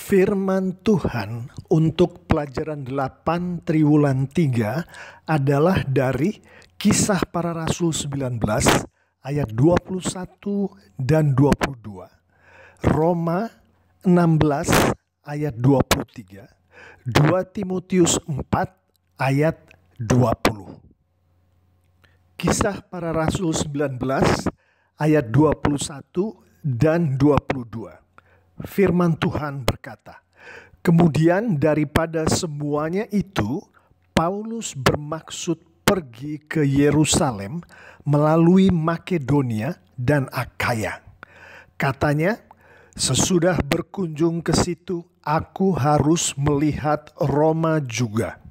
Firman Tuhan untuk pelajaran 8 Triwulan 3 adalah dari Kisah Para Rasul 19 ayat 21 dan 22. Roma 16 ayat 23. 2 Timotius 4 ayat 20. Kisah Para Rasul 19 ayat 21 dan 22. Firman Tuhan berkata, "Kemudian daripada semuanya itu, Paulus bermaksud pergi ke Yerusalem melalui Makedonia dan Akhaya. Katanya, sesudah berkunjung ke situ, aku harus melihat Roma juga.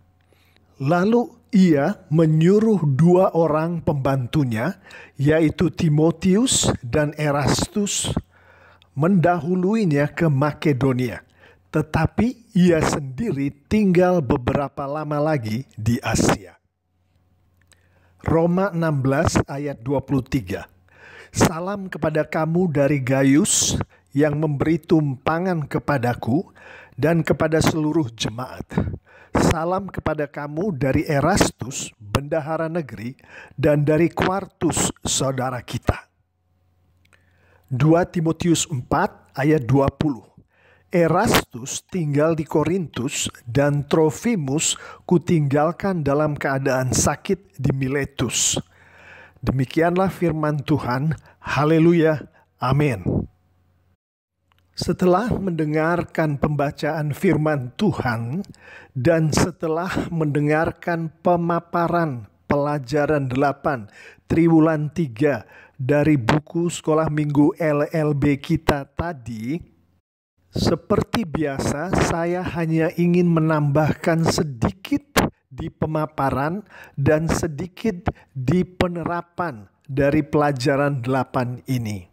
Lalu ia menyuruh 2 orang pembantunya, yaitu Timotius dan Erastus, mendahuluinya ke Makedonia, tetapi ia sendiri tinggal beberapa lama lagi di Asia." Roma 16 ayat 23. "Salam kepada kamu dari Gaius yang memberi tumpangan kepadaku dan kepada seluruh jemaat. Salam kepada kamu dari Erastus, bendahara negeri, dan dari Quartus, saudara kita." 2 Timotius 4 ayat 20. "Erastus tinggal di Korintus dan Trofimus kutinggalkan dalam keadaan sakit di Miletus." Demikianlah firman Tuhan. Haleluya. Amin. Setelah mendengarkan pembacaan firman Tuhan dan setelah mendengarkan pemaparan pelajaran 8 Triwulan 3 dari buku Sekolah Minggu LLB kita tadi, seperti biasa saya hanya ingin menambahkan sedikit di pemaparan dan sedikit di penerapan dari pelajaran 8 ini.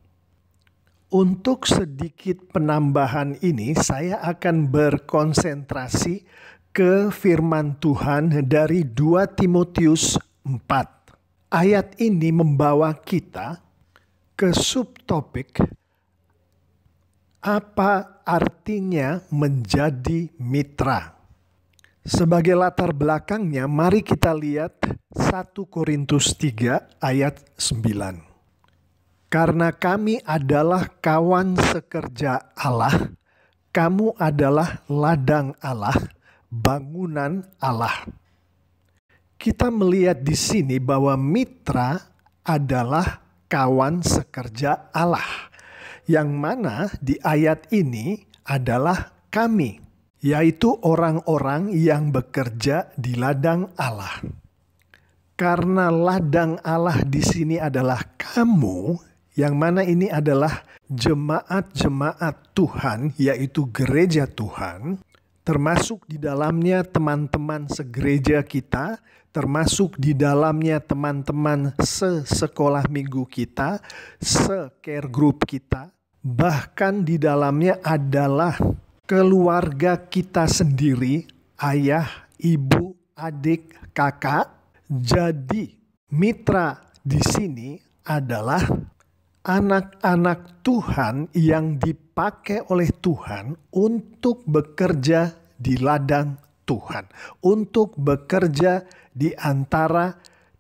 Untuk sedikit penambahan ini, saya akan berkonsentrasi ke firman Tuhan dari 2 Timotius 4. Ayat ini membawa kita ke subtopik apa artinya menjadi mitra. Sebagai latar belakangnya, mari kita lihat 1 Korintus 3 ayat 9. "Karena kami adalah kawan sekerja Allah, kamu adalah ladang Allah, bangunan Allah." Kita melihat di sini bahwa mitra adalah kawan sekerja Allah, yang mana di ayat ini adalah kami, yaitu orang-orang yang bekerja di ladang Allah. Karena ladang Allah di sini adalah kamu, yang mana ini adalah jemaat-jemaat Tuhan, yaitu gereja Tuhan, termasuk di dalamnya teman-teman segereja kita, termasuk di dalamnya teman-teman sekolah minggu kita, care group kita, bahkan di dalamnya adalah keluarga kita sendiri, ayah, ibu, adik, kakak. Jadi mitra di sini adalah anak-anak Tuhan yang dipakai oleh Tuhan untuk bekerja di ladang Tuhan, untuk bekerja di antara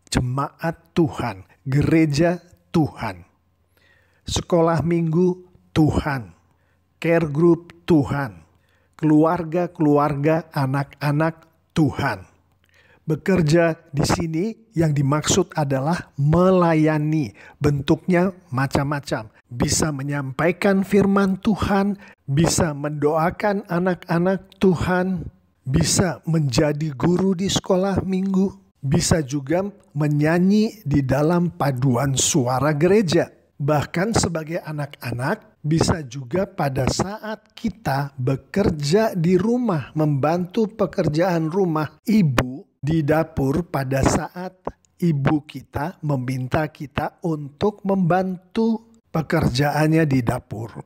jemaat Tuhan, gereja Tuhan, sekolah minggu Tuhan, care group Tuhan, keluarga-keluarga anak-anak Tuhan. Bekerja di sini yang dimaksud adalah melayani. Bentuknya macam-macam. Bisa menyampaikan firman Tuhan, bisa mendoakan anak-anak Tuhan, bisa menjadi guru di sekolah minggu, bisa juga menyanyi di dalam paduan suara gereja. Bahkan sebagai anak-anak, bisa juga pada saat kita bekerja di rumah, membantu pekerjaan rumah ibu di dapur, pada saat ibu kita meminta kita untuk membantu pekerjaannya di dapur.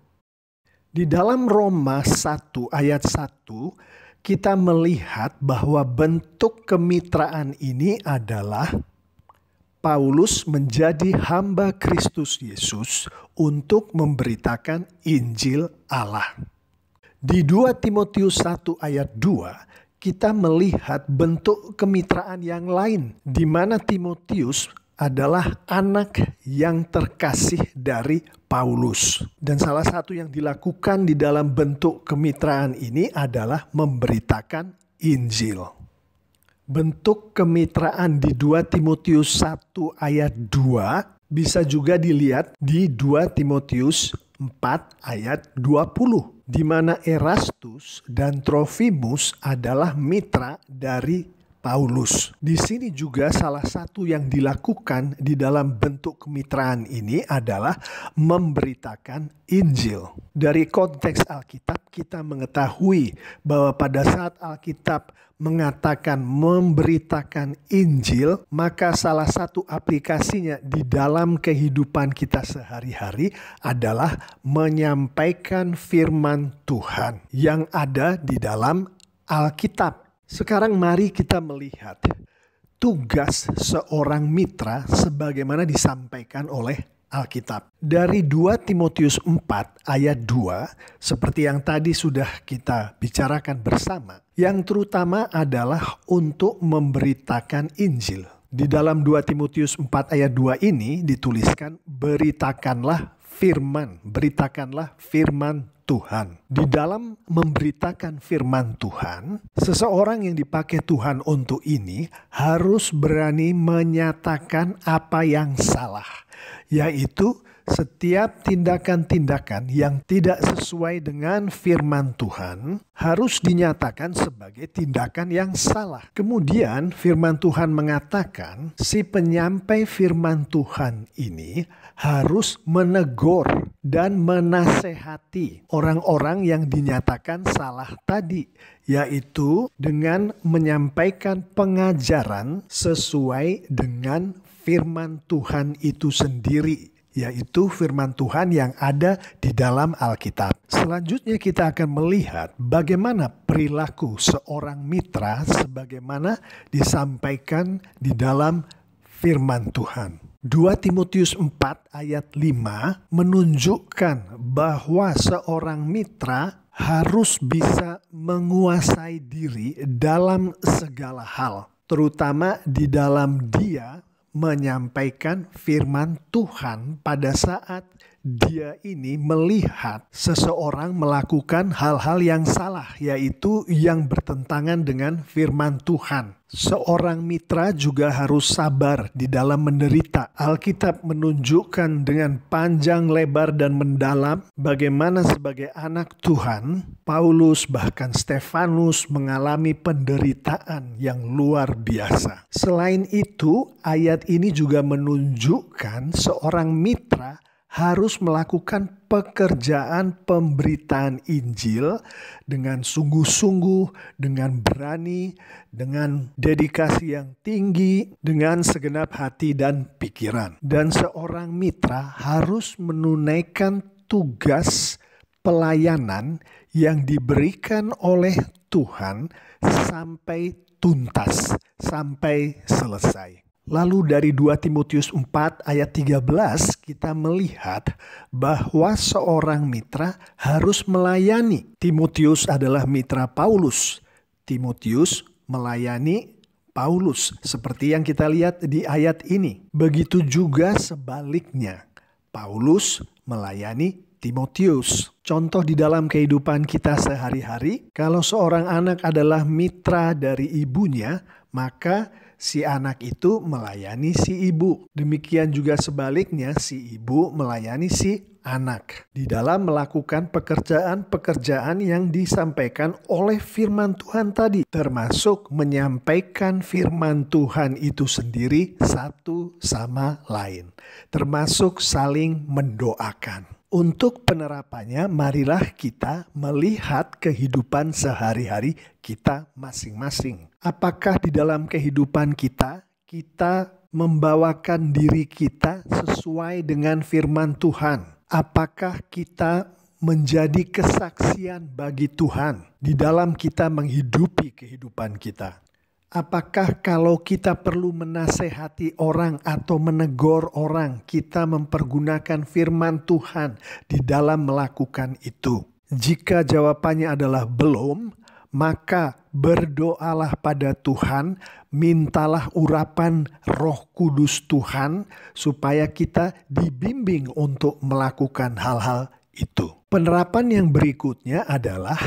Di dalam Roma 1 ayat 1, kita melihat bahwa bentuk kemitraan ini adalah Paulus menjadi hamba Kristus Yesus untuk memberitakan Injil Allah. Di 2 Timotius 1 ayat 2, kita melihat bentuk kemitraan yang lain, di mana Timotius adalah anak yang terkasih dari Paulus. Dan salah satu yang dilakukan di dalam bentuk kemitraan ini adalah memberitakan Injil. Bentuk kemitraan di 2 Timotius 1 ayat 2 bisa juga dilihat di 2 Timotius 4 ayat 20, di mana Erastus dan Trofimus adalah mitra dari Paulus. Di sini juga salah satu yang dilakukan di dalam bentuk kemitraan ini adalah memberitakan Injil. Dari konteks Alkitab kita mengetahui bahwa pada saat Alkitab mengatakan memberitakan Injil, maka salah satu aplikasinya di dalam kehidupan kita sehari-hari adalah menyampaikan firman Tuhan yang ada di dalam Alkitab. Sekarang mari kita melihat tugas seorang mitra sebagaimana disampaikan oleh Alkitab. Dari 2 Timotius 4 ayat 2, seperti yang tadi sudah kita bicarakan bersama, yang terutama adalah untuk memberitakan Injil. Di dalam 2 Timotius 4 ayat 2 ini dituliskan, beritakanlah firman Tuhan. Di dalam memberitakan firman Tuhan, seseorang yang dipakai Tuhan untuk ini harus berani menyatakan apa yang salah, yaitu setiap tindakan-tindakan yang tidak sesuai dengan firman Tuhan harus dinyatakan sebagai tindakan yang salah. Kemudian firman Tuhan mengatakan si penyampai firman Tuhan ini harus menegur dan menasehati orang-orang yang dinyatakan salah tadi, yaitu dengan menyampaikan pengajaran sesuai dengan firman Tuhan itu sendiri, yaitu firman Tuhan yang ada di dalam Alkitab. Selanjutnya kita akan melihat bagaimana perilaku seorang mitra sebagaimana disampaikan di dalam firman Tuhan. 2 Timotius 4 ayat 5 menunjukkan bahwa seorang mitra harus bisa menguasai diri dalam segala hal, terutama di dalam dia menyampaikan firman Tuhan pada saat dia ini melihat seseorang melakukan hal-hal yang salah, yaitu yang bertentangan dengan firman Tuhan. Seorang mitra juga harus sabar di dalam menderita. Alkitab menunjukkan dengan panjang, lebar, dan mendalam bagaimana sebagai anak Tuhan, Paulus bahkan Stefanus mengalami penderitaan yang luar biasa. Selain itu, ayat ini juga menunjukkan seorang mitra harus melakukan pekerjaan pemberitaan Injil dengan sungguh-sungguh, dengan berani, dengan dedikasi yang tinggi, dengan segenap hati dan pikiran. Dan seorang mitra harus menunaikan tugas pelayanan yang diberikan oleh Tuhan sampai tuntas, sampai selesai. Lalu dari 2 Timotius 4 ayat 13 kita melihat bahwa seorang mitra harus melayani. Timotius adalah mitra Paulus. Timotius melayani Paulus seperti yang kita lihat di ayat ini. Begitu juga sebaliknya, Paulus melayani Timotius. Contoh di dalam kehidupan kita sehari-hari, kalau seorang anak adalah mitra dari ibunya, maka si anak itu melayani si ibu. Demikian juga sebaliknya, si ibu melayani si anak di dalam melakukan pekerjaan-pekerjaan yang disampaikan oleh firman Tuhan tadi, termasuk menyampaikan firman Tuhan itu sendiri satu sama lain, termasuk saling mendoakan. Untuk penerapannya, marilah kita melihat kehidupan sehari-hari kita masing-masing. Apakah di dalam kehidupan kita membawakan diri kita sesuai dengan firman Tuhan? Apakah kita menjadi kesaksian bagi Tuhan di dalam kita menghidupi kehidupan kita? Apakah kalau kita perlu menasehati orang atau menegur orang, kita mempergunakan firman Tuhan di dalam melakukan itu? Jika jawabannya adalah belum, maka berdoalah pada Tuhan, mintalah urapan Roh Kudus Tuhan supaya kita dibimbing untuk melakukan hal-hal itu. Penerapan yang berikutnya adalah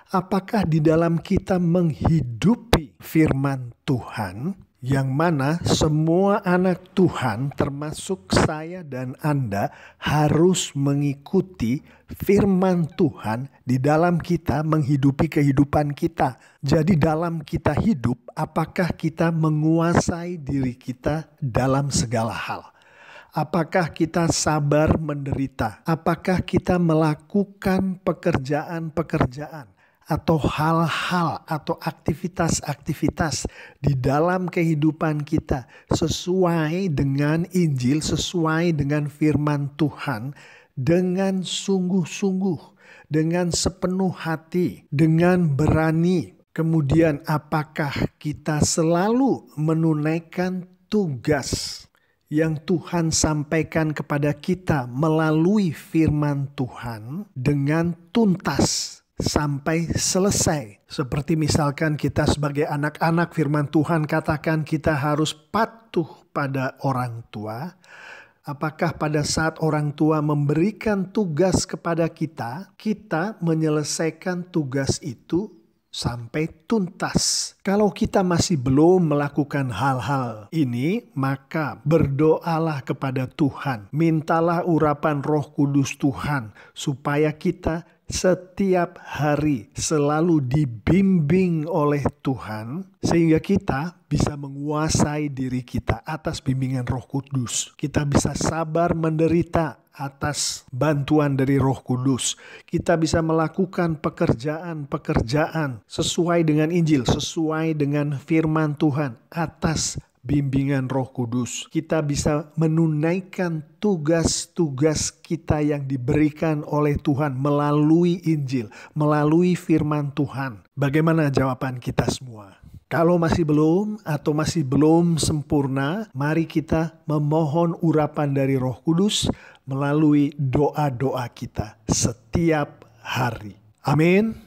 apakah di dalam kita menghidupi firman Tuhan, yang mana semua anak Tuhan termasuk saya dan Anda harus mengikuti firman Tuhan di dalam kita menghidupi kehidupan kita. Jadi dalam kita hidup, apakah kita menguasai diri kita dalam segala hal? Apakah kita sabar menderita? Apakah kita melakukan pekerjaan-pekerjaan atau hal-hal atau aktivitas-aktivitas di dalam kehidupan kita sesuai dengan Injil, sesuai dengan firman Tuhan, dengan sungguh-sungguh, dengan sepenuh hati, dengan berani. Kemudian apakah kita selalu menunaikan tugas yang Tuhan sampaikan kepada kita melalui firman Tuhan dengan tuntas sampai selesai. Seperti misalkan kita sebagai anak-anak, firman Tuhan katakan kita harus patuh pada orang tua. Apakah pada saat orang tua memberikan tugas kepada kita, kita menyelesaikan tugas itu sampai tuntas? Kalau kita masih belum melakukan hal-hal ini, maka berdoalah kepada Tuhan. Mintalah urapan Roh Kudus Tuhan supaya kita setiap hari selalu dibimbing oleh Tuhan, sehingga kita bisa menguasai diri kita atas bimbingan Roh Kudus. Kita bisa sabar menderita atas bantuan dari Roh Kudus. Kita bisa melakukan pekerjaan-pekerjaan sesuai dengan Injil, sesuai dengan firman Tuhan atas bimbingan Roh Kudus. Kita bisa menunaikan tugas-tugas kita yang diberikan oleh Tuhan melalui Injil, melalui firman Tuhan. Bagaimana jawaban kita semua? Kalau masih belum atau masih belum sempurna, mari kita memohon urapan dari Roh Kudus melalui doa-doa kita setiap hari. Amin.